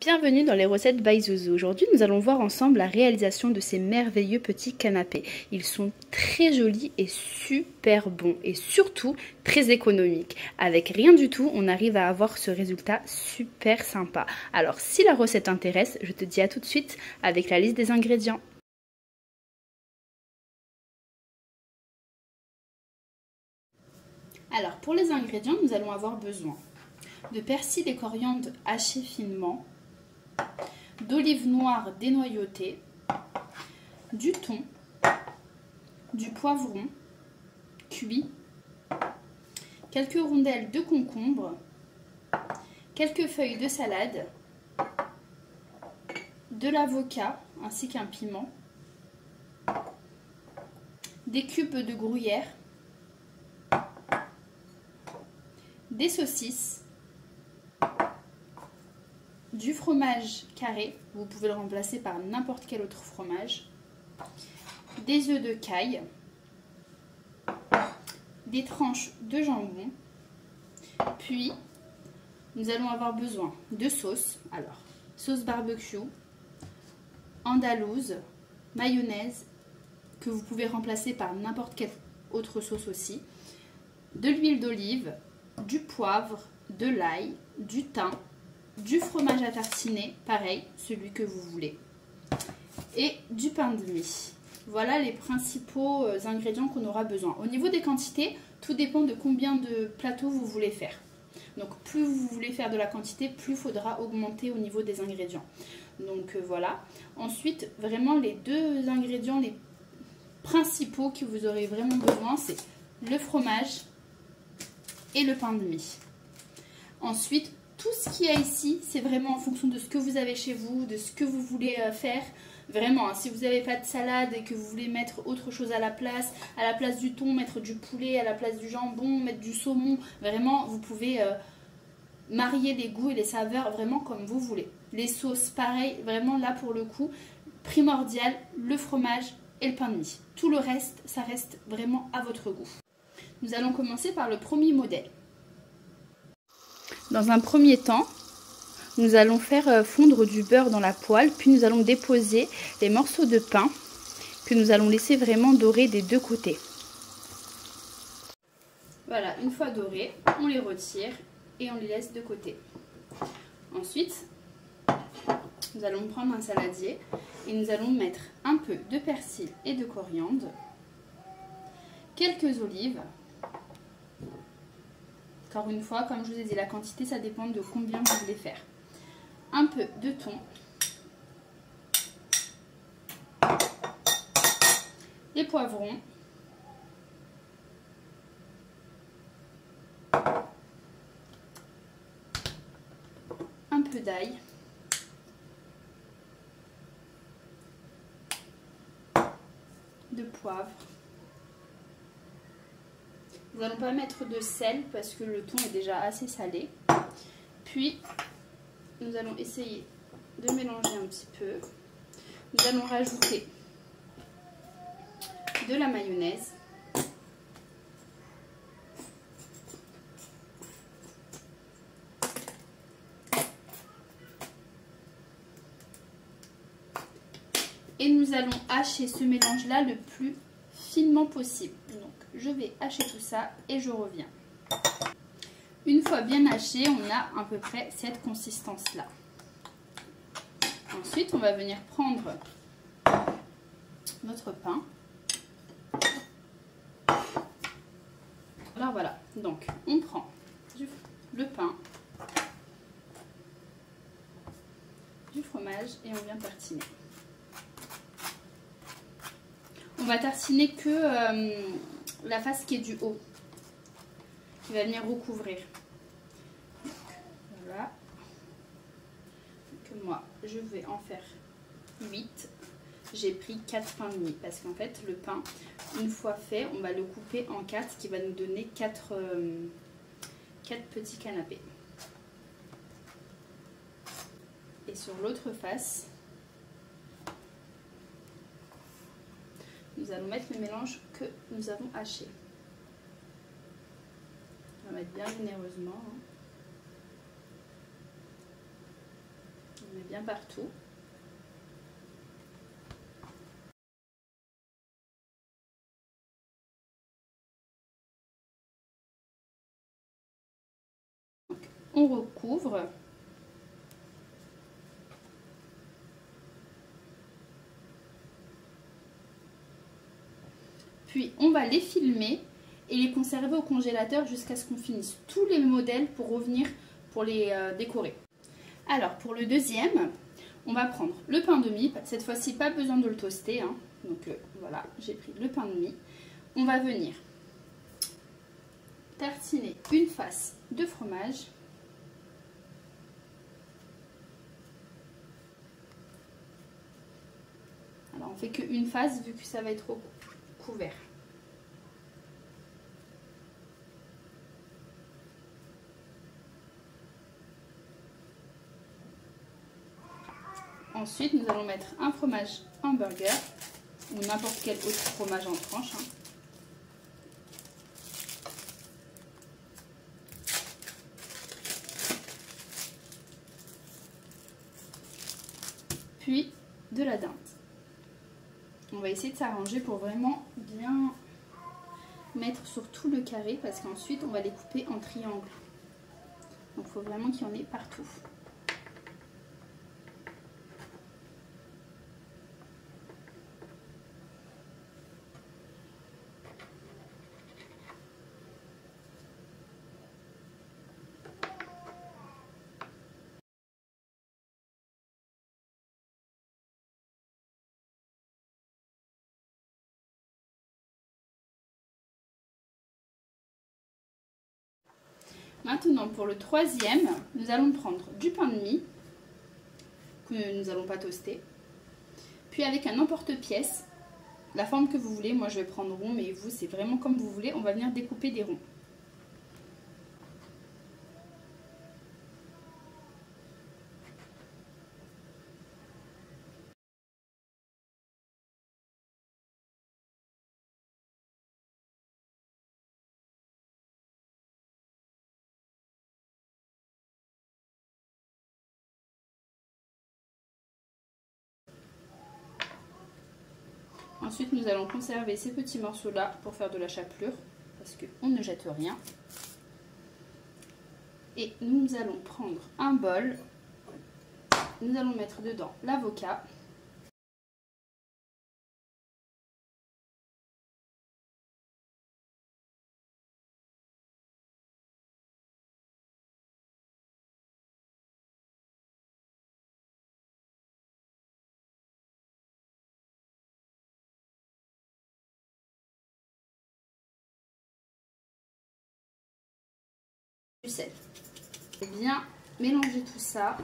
Bienvenue dans les recettes by Zouzou. Aujourd'hui, nous allons voir ensemble la réalisation de ces merveilleux petits canapés. Ils sont très jolis et super bons et surtout très économiques. Avec rien du tout, on arrive à avoir ce résultat super sympa. Alors, si la recette t'intéresse, je te dis à tout de suite avec la liste des ingrédients. Alors, pour les ingrédients, nous allons avoir besoin de persil et coriandre hachés finement, d'olives noires dénoyautées, du thon, du poivron cuit, quelques rondelles de concombre, quelques feuilles de salade, de l'avocat ainsi qu'un piment, des cubes de gruyère, des saucisses, du fromage carré, vous pouvez le remplacer par n'importe quel autre fromage, des œufs de caille, des tranches de jambon, puis nous allons avoir besoin de sauce, alors sauce barbecue, andalouse, mayonnaise, que vous pouvez remplacer par n'importe quelle autre sauce aussi, de l'huile d'olive, du poivre, de l'ail, du thym, du fromage à tartiner, pareil, celui que vous voulez, et du pain de mie. Voilà les principaux ingrédients qu'on aura besoin. Au niveau des quantités, tout dépend de combien de plateaux vous voulez faire. Donc plus vous voulez faire de la quantité, plus il faudra augmenter au niveau des ingrédients. Donc voilà. Ensuite, vraiment les deux ingrédients les principaux que vous aurez vraiment besoin, c'est le fromage et le pain de mie. Ensuite, tout ce qu'il y a ici, c'est vraiment en fonction de ce que vous avez chez vous, de ce que vous voulez faire. Vraiment, hein, si vous n'avez pas de salade et que vous voulez mettre autre chose à la place du thon, mettre du poulet, à la place du jambon, mettre du saumon, vraiment, vous pouvez marier les goûts et les saveurs vraiment comme vous voulez. Les sauces, pareil, vraiment là pour le coup, primordial, le fromage et le pain de mie. Tout le reste, ça reste vraiment à votre goût. Nous allons commencer par le premier modèle. Dans un premier temps, nous allons faire fondre du beurre dans la poêle, puis nous allons déposer les morceaux de pain que nous allons laisser vraiment dorer des deux côtés. Voilà, une fois dorés, on les retire et on les laisse de côté. Ensuite, nous allons prendre un saladier et nous allons mettre un peu de persil et de coriandre, quelques olives. Encore une fois, comme je vous ai dit, la quantité, ça dépend de combien vous voulez faire. Un peu de thon, des poivrons, un peu d'ail, de poivre. Nous n'allons pas mettre de sel parce que le thon est déjà assez salé. Puis, nous allons essayer de mélanger un petit peu. Nous allons rajouter de la mayonnaise. Et nous allons hacher ce mélange-là le plus finement possible. Donc, je vais hacher tout ça et je reviens. Une fois bien haché, on a à peu près cette consistance-là. Ensuite, on va venir prendre notre pain. Alors voilà, donc on prend le pain, du fromage et on vient tartiner. On va tartiner que la face qui est du haut, qui va venir recouvrir. Donc, voilà. Donc, moi, je vais en faire 8. J'ai pris 4 pains de mie parce qu'en fait, le pain, une fois fait, on va le couper en 4, ce qui va nous donner 4 petits canapés. Et sur l'autre face, nous allons mettre le mélange que nous avons haché. On va mettre bien généreusement. On met bien partout. Donc, on recouvre. Puis on va les filmer et les conserver au congélateur jusqu'à ce qu'on finisse tous les modèles pour revenir pour les décorer. Alors pour le deuxième, on va prendre le pain de mie. Cette fois-ci, pas besoin de le toaster, hein. Donc voilà, j'ai pris le pain de mie. On va venir tartiner une face de fromage. Alors on fait qu'une face vu que ça va être couvert. Ensuite, nous allons mettre un fromage hamburger ou n'importe quel autre fromage en tranche. Hein. Puis de la dinde. On va essayer de s'arranger pour vraiment bien mettre sur tout le carré parce qu'ensuite on va les couper en triangle. Donc il faut vraiment qu'il y en ait partout. Maintenant, pour le troisième, nous allons prendre du pain de mie que nous n'allons pas toaster. Puis avec un emporte-pièce, la forme que vous voulez, moi je vais prendre rond, mais vous c'est vraiment comme vous voulez, on va venir découper des ronds. Ensuite, nous allons conserver ces petits morceaux-là pour faire de la chapelure, parce qu'on ne jette rien. Et nous allons prendre un bol, nous allons mettre dedans l'avocat. Du sel. Bien mélanger tout ça,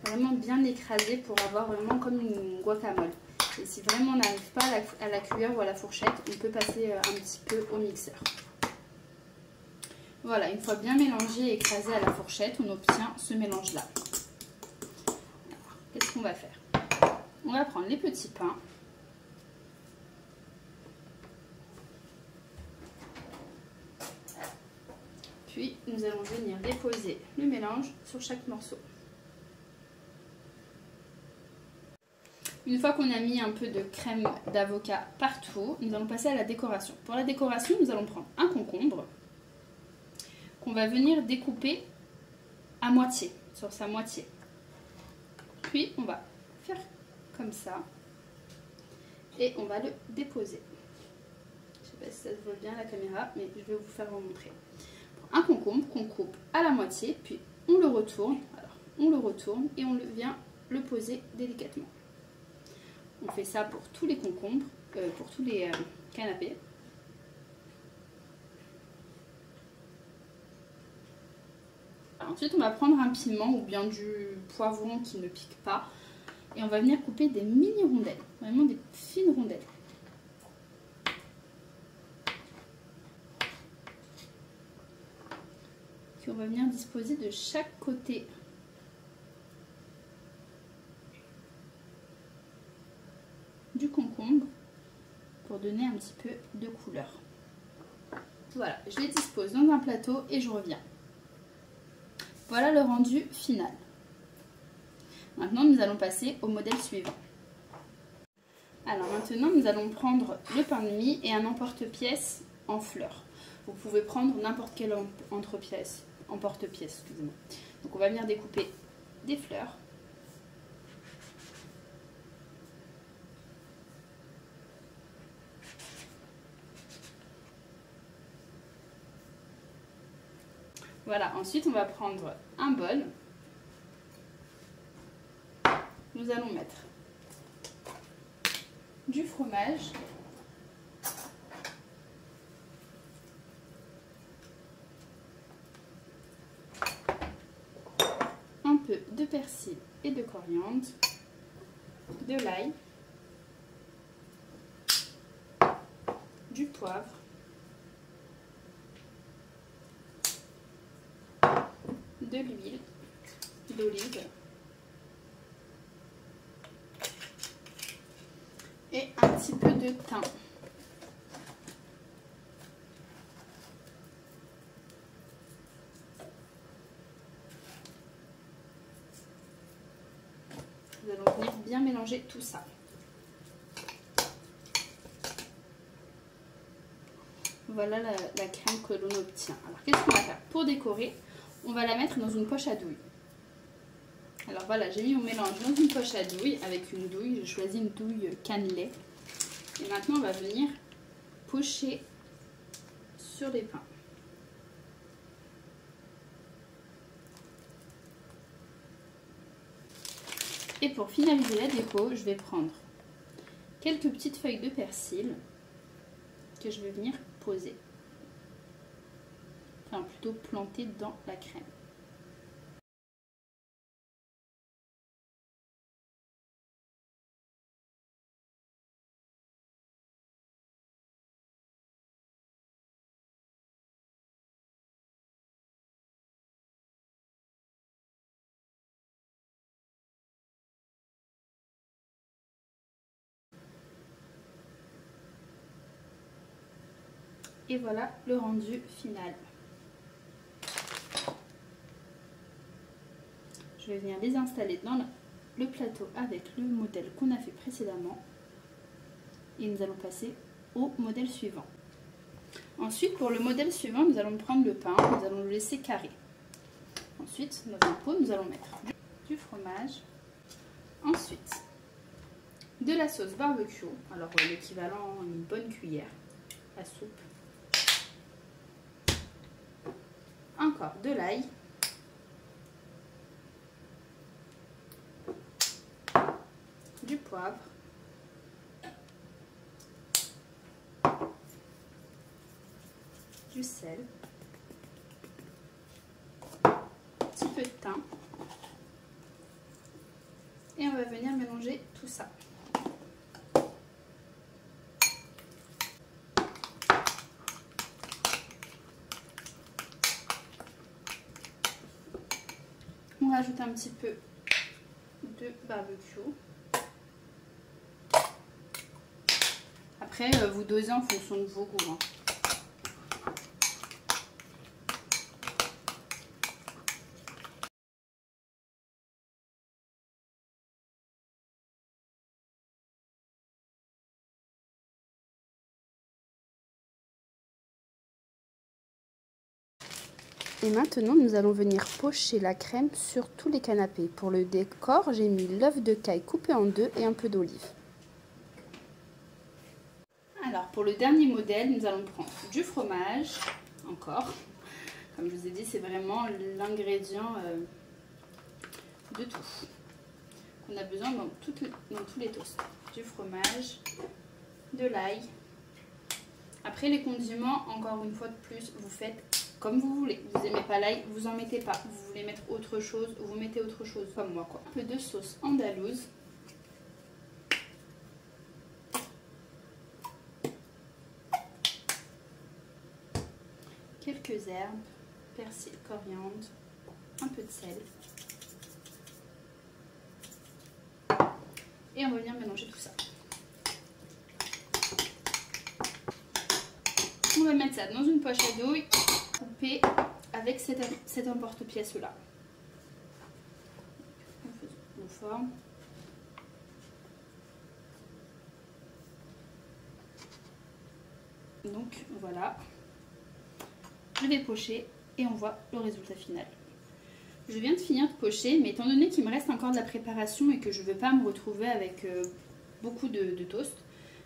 vraiment bien écraser pour avoir vraiment comme une guacamole. Et si vraiment on n'arrive pas à la cuillère ou à la fourchette, on peut passer un petit peu au mixeur. Voilà, une fois bien mélangé et écrasé à la fourchette, on obtient ce mélange-là. Qu'est-ce qu'on va faire? On va prendre les petits pains. Puis nous allons venir déposer le mélange sur chaque morceau. Une fois qu'on a mis un peu de crème d'avocat partout, nous allons passer à la décoration. Pour la décoration, nous allons prendre un concombre qu'on va venir découper à moitié, sur sa moitié. Puis on va faire comme ça et on va le déposer. Je ne sais pas si ça se voit bien à la caméra, mais je vais vous faire montrer. Un concombre qu'on coupe à la moitié, puis on le retourne. Alors, on le retourne et on vient le poser délicatement. On fait ça pour tous les concombres, pour tous les canapés. Alors, ensuite, on va prendre un piment ou bien du poivron qui ne pique pas et on va venir couper des mini rondelles, vraiment des fines rondelles. On va venir disposer de chaque côté du concombre pour donner un petit peu de couleur. Voilà, je les dispose dans un plateau et je reviens. Voilà le rendu final. Maintenant, nous allons passer au modèle suivant. Alors maintenant, nous allons prendre le pain de mie et un emporte-pièce en fleurs. Vous pouvez prendre n'importe quel emporte-pièce, excusez-moi. Donc on va venir découper des fleurs. Voilà, ensuite on va prendre un bol. Nous allons mettre du fromage, un peu de persil et de coriandre, de l'ail, du poivre, de l'huile d'olive et un petit peu de thym. Nous allons venir bien mélanger tout ça. Voilà la crème que l'on obtient. Alors qu'est-ce qu'on va faire? Pour décorer, on va la mettre dans une poche à douille. Alors voilà, j'ai mis mon mélange dans une poche à douille avec une douille. J'ai choisi une douille cannelée. Et maintenant, on va venir pocher sur les pains. Et pour finaliser la déco, je vais prendre quelques petites feuilles de persil que je vais venir poser. Enfin, plutôt planter dans la crème. Et voilà le rendu final. Je vais venir les installer dans le plateau avec le modèle qu'on a fait précédemment. Et nous allons passer au modèle suivant. Ensuite, pour le modèle suivant, nous allons prendre le pain, nous allons le laisser carré. Ensuite, dans un pot, nous allons mettre du fromage. Ensuite, de la sauce barbecue, alors l'équivalent d'une bonne cuillère à soupe. Encore de l'ail. Du poivre. Du sel. Un petit peu de thym. Et on va venir mélanger tout ça. On rajoute un petit peu de barbecue. Après, vous dosez en fonction de vos goûts. Et maintenant, nous allons venir pocher la crème sur tous les canapés. Pour le décor, j'ai mis l'œuf de caille coupé en deux et un peu d'olive. Alors, pour le dernier modèle, nous allons prendre du fromage, encore. Comme je vous ai dit, c'est vraiment l'ingrédient de tout qu'on a besoin dans tous les toasts. Du fromage, de l'ail. Après, les condiments, encore une fois de plus, vous faites comme vous voulez. Vous n'aimez pas l'ail, vous en mettez pas. Vous voulez mettre autre chose, vous mettez autre chose, comme moi, quoi. Un peu de sauce andalouse. Quelques herbes, persil, coriandre, un peu de sel. Et on va venir mélanger tout ça. On va mettre ça dans une poche à douille, coupée avec cet emporte-pièce là. forme. Donc voilà, je vais pocher et on voit le résultat final. Je viens de finir de pocher, mais étant donné qu'il me reste encore de la préparation et que je ne veux pas me retrouver avec beaucoup de toast,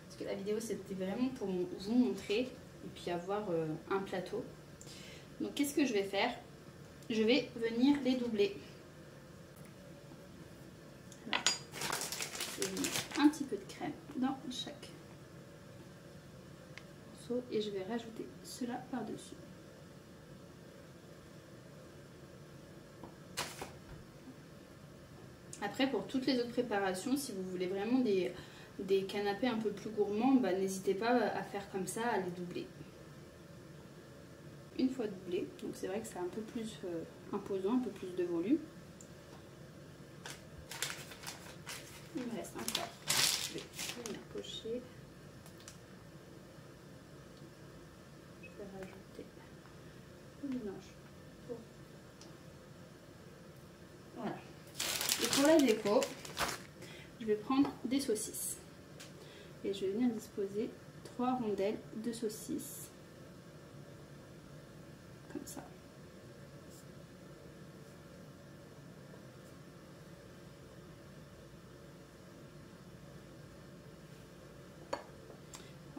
parce que la vidéo c'était vraiment pour vous montrer et puis avoir un plateau. Donc qu'est-ce que je vais faire? Je vais venir les doubler. Voilà. Je vais mettre un petit peu de crème dans chaque morceau et je vais rajouter cela par-dessus. Après, pour toutes les autres préparations, si vous voulez vraiment des canapés un peu plus gourmands, bah, n'hésitez pas à faire comme ça, à les doubler. Une fois doublé, donc c'est vrai que c'est un peu plus imposant, un peu plus de volume. Il me reste encore. Je vais venir pocher. Je vais rajouter le mélange. Voilà. Et pour la déco, je vais prendre des saucisses. Et je vais venir disposer 3 rondelles de saucisses. Comme ça.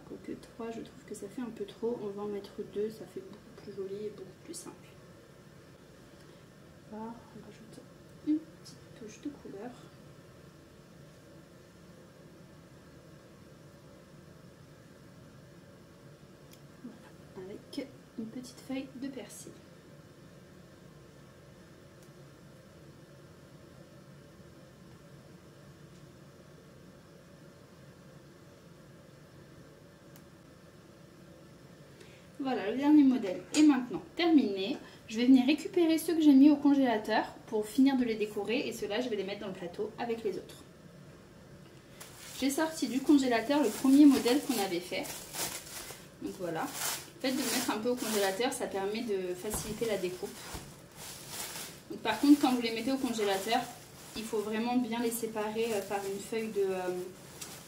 Quoique 3, je trouve que ça fait un peu trop. On va en mettre 2, ça fait beaucoup plus joli et beaucoup plus simple. On va rajouter une petite touche de couleur. Voilà, avec une petite feuille de persil. Voilà, le dernier modèle est maintenant terminé. Je vais venir récupérer ceux que j'ai mis au congélateur pour finir de les décorer et ceux-là, je vais les mettre dans le plateau avec les autres. J'ai sorti du congélateur le premier modèle qu'on avait fait. Donc voilà. Le fait de le mettre un peu au congélateur, ça permet de faciliter la découpe. Donc par contre, quand vous les mettez au congélateur, il faut vraiment bien les séparer par une feuille de...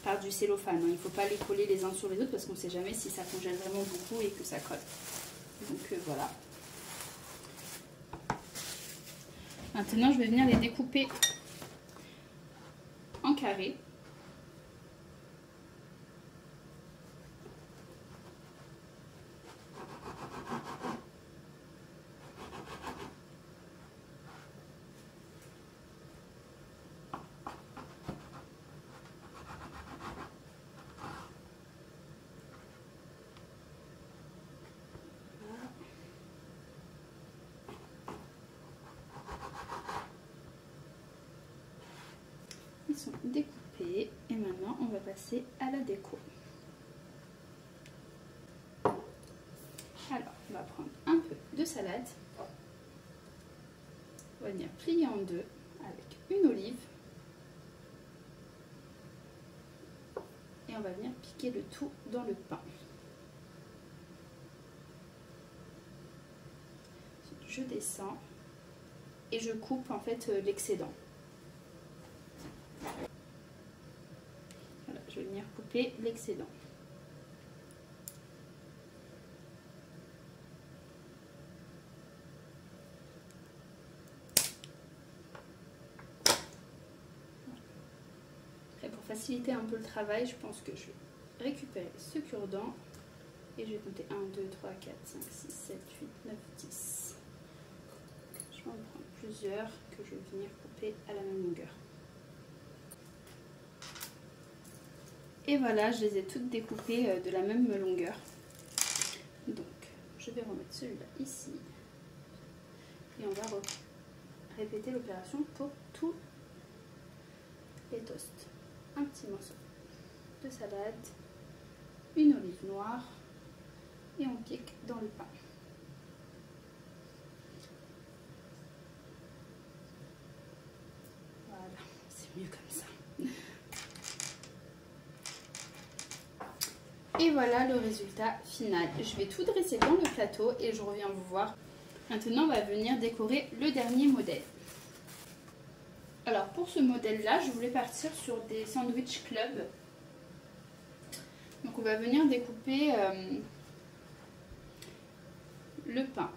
par du cellophane. Il ne faut pas les coller les uns sur les autres parce qu'on ne sait jamais si ça congèle vraiment beaucoup et que ça colle. Donc voilà. Maintenant, je vais venir les découper en carrés. Ils sont découpés et maintenant on va passer à la déco. Alors, on va prendre un peu de salade. On va venir plier en deux avec une olive. Et on va venir piquer le tout dans le pain. Je descends et je coupe en fait l'excédent. Voilà, je vais venir couper l'excédent. Après, pour faciliter un peu le travail, je pense que je vais récupérer ce cure-dent et je vais compter 1, 2, 3, 4, 5, 6, 7, 8, 9, 10. Je vais en prendre plusieurs que je vais venir couper à la même longueur. Et voilà, je les ai toutes découpées de la même longueur. Donc, je vais remettre celui-là ici. Et on va répéter l'opération pour tous les toasts. Un petit morceau de salade, une olive noire et on pique dans le pain. Voilà, c'est mieux comme ça. Et voilà le résultat final. Je vais tout dresser dans le plateau et je reviens vous voir. Maintenant, on va venir décorer le dernier modèle. Alors pour ce modèle-là, je voulais partir sur des sandwich club. Donc on va venir découper le pain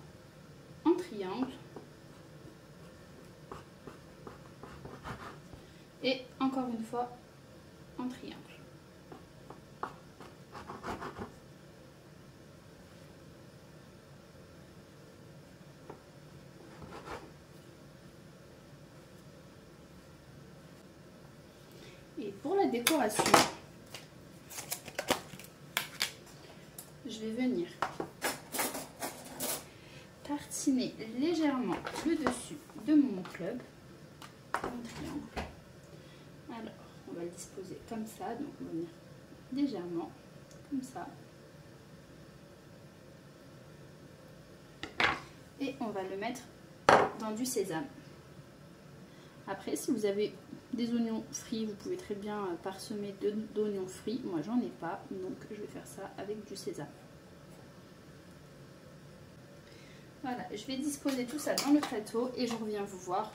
en triangle et encore une fois en triangle. Et pour la décoration, je vais venir tartiner légèrement le dessus de mon club en triangle. Alors, on va le disposer comme ça, donc on va venir légèrement, comme ça. Et on va le mettre dans du sésame. Après, si vous avez des oignons frits, vous pouvez très bien parsemer d'oignons frits. Moi, j'en ai pas, donc je vais faire ça avec du sésame. Voilà, je vais disposer tout ça dans le tréteau et je reviens vous voir.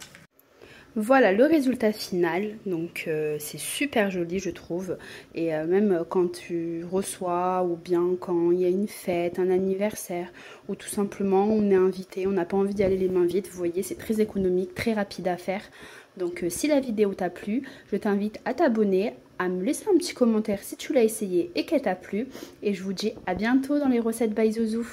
Voilà le résultat final, donc c'est super joli je trouve, et même quand tu reçois ou bien quand il y a une fête, un anniversaire ou tout simplement on est invité, on n'a pas envie d'y aller les mains vides, vous voyez c'est très économique, très rapide à faire. Donc si la vidéo t'a plu, je t'invite à t'abonner, à me laisser un petit commentaire si tu l'as essayé et qu'elle t'a plu, et je vous dis à bientôt dans les recettes by Zouzou.